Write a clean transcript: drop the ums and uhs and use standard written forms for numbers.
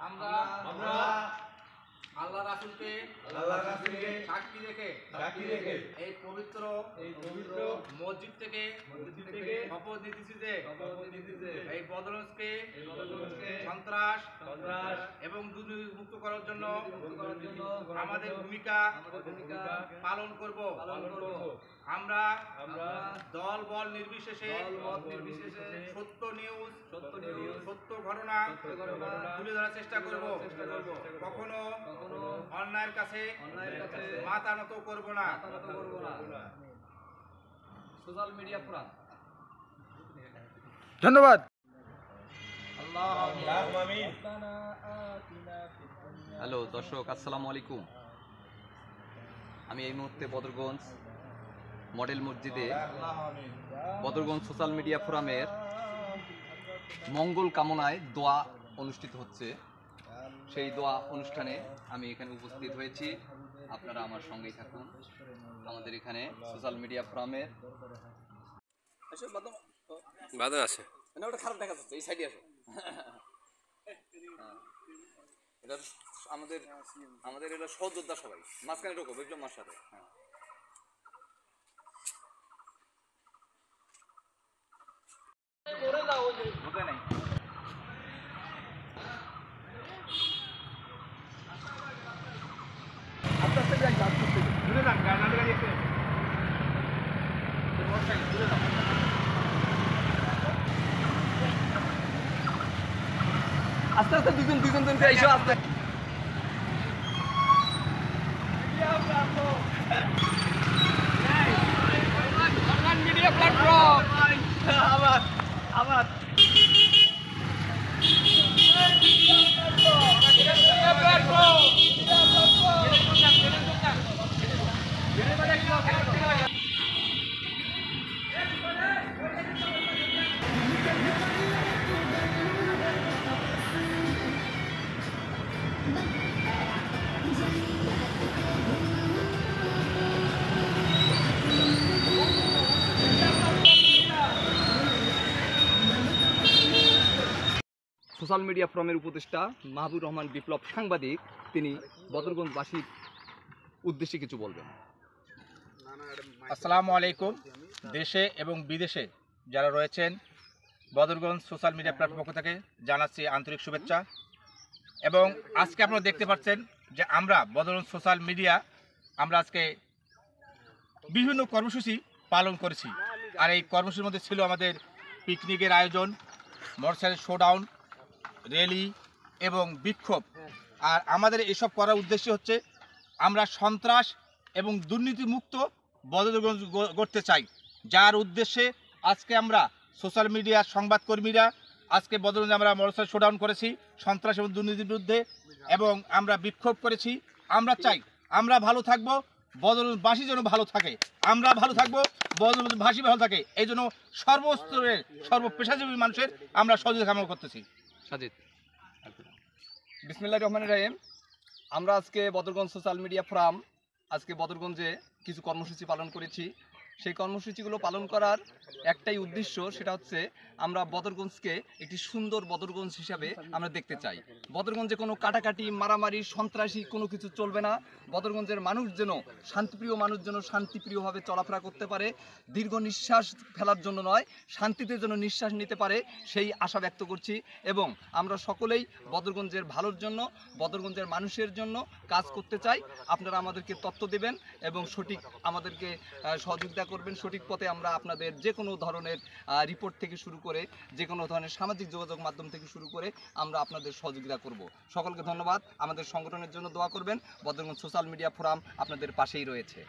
আমরা আল্লাহ রাসূলকে সাক্ষী রেখে এই পবিত্র মসজিদ থেকে শপথ নিতেছি যে এই বদরগঞ্জকে সন্ত্রাস এবং দুর্নীতি মুক্ত করার জন্য আমাদের ভূমিকা পালন করব। আমরা দল বল নির্বিশেষে সত্য নিউজ সত্য ঘটনা তুলে ধরার চেষ্টা করব। কখনো অন্যায়ের কাছে মাথা নত করব না। Social media forum. ধন্যবাদ। হ্যালো দর্শক, আসসালামু আলাইকুম। আমি এই মুহূর্তে বদরগঞ্জ মডেল মসজিদে বদরগঞ্জ সোশ্যাল মিডিয়া ফোরামের মঙ্গল কামনায় দোয়া অনুষ্ঠিত হচ্ছে। সেই দোয়া অনুষ্ঠানে আমি এখানে উপস্থিত হয়েছি। আপনারা আমার সঙ্গেই থাকুন। আমাদের এখানে সোশ্যাল মিডিয়া ফোরামের বাদন আছে, ওটা খারাপ দেখা যাচ্ছে, এই সাইডে আসো। এটা আমাদের এটা সহযোদ্ধা সবাই, মাঝখানে ঢোকো বিপ্লব মার সাথে। হ্যাঁ, আস্তে আস্তে দুজন এসো আস্তে। মিডিয়া প্ল্যাটফর্ম আবার সোশ্যাল মিডিয়া ফোরামের উপদেষ্টা মাহবুব রহমান বিপ্লব সাংবাদিক, তিনি বদরগঞ্জবাসীর উদ্দেশ্যে কিছু বলবেন। আসসালামু আলাইকুম। দেশে এবং বিদেশে যারা রয়েছেন, বদরগঞ্জ সোশ্যাল মিডিয়া প্ল্যাটফর্ম পক্ষ থেকে জানাচ্ছি আন্তরিক শুভেচ্ছা। এবং আজকে আপনারা দেখতে পাচ্ছেন যে আমরা বদরগঞ্জ সোশ্যাল মিডিয়া আমরা আজকে বিভিন্ন কর্মসূচি পালন করেছি। আর এই কর্মসূচির মধ্যে ছিল আমাদের পিকনিকের আয়োজন, মোটরসাইকেল শোডাউন, র্যালি এবং বিক্ষোভ। আর আমাদের এসব করার উদ্দেশ্য হচ্ছে আমরা সন্ত্রাস এবং দুর্নীতিমুক্ত বদরগঞ্জ গড়তে চাই, যার উদ্দেশ্যে আজকে আমরা সোশ্যাল মিডিয়ার সংবাদকর্মীরা আজকে বদরগঞ্জে আমরা মোটরসাইকেল শোডাউন করেছি সন্ত্রাস এবং দুর্নীতির বিরুদ্ধে, এবং আমরা বিক্ষোভ করেছি। আমরা চাই আমরা ভালো থাকবো, বদরগঞ্জবাসী যেন ভালো থাকে, আমরা ভালো থাকবো, বদরগঞ্জবাসী ভালো থাকে। এই জন্য সর্বস্তরের সর্বপেশাজীবী মানুষের আমরা সহযোগিতা কামনা করতেছি। সাজিদ। বিসমিল্লাহির রহমানির রহিম। আমরা আজকে বদরগঞ্জ সোশ্যাল মিডিয়া ফোরাম আজকে বদরগঞ্জে কিছু কর্মসূচি পালন করেছি। সেই কর্মসূচিগুলো পালন করার একটাই উদ্দেশ্য, সেটা হচ্ছে আমরা বদরগঞ্জকে একটি সুন্দর বদরগঞ্জ হিসাবে আমরা দেখতে চাই। বদরগঞ্জে কোনো কাটাকাটি, মারামারি, সন্ত্রাসী কোনো কিছু চলবে না। বদরগঞ্জের মানুষ যেন শান্তিপ্রিয় মানুষ যেন শান্তিপ্রিয়ভাবে চলাফেরা করতে পারে, দীর্ঘ নিঃশ্বাস ফেলার জন্য নয়, শান্তিতে যেন নিঃশ্বাস নিতে পারে, সেই আশা ব্যক্ত করছি। এবং আমরা সকলেই বদরগঞ্জের ভালোর জন্য, বদরগঞ্জের মানুষের জন্য কাজ করতে চাই। আপনারা আমাদেরকে তথ্য দেবেন এবং সঠিক আমাদেরকে সহযোগিতা করবেন। সঠিক পথে আমরা আপনাদের যে কোনো ধরনের রিপোর্ট থেকে শুরু করে যে কোনো ধরনের সামাজিক যোগাযোগ মাধ্যম থেকে শুরু করে আমরা আপনাদের সহযোগিতা করব। সকলকে ধন্যবাদ। আমাদের সংগঠনের জন্য দোয়া করবেন। বদরগঞ্জ সোশ্যাল মিডিয়া ফোরাম আপনাদের পাশেই রয়েছে।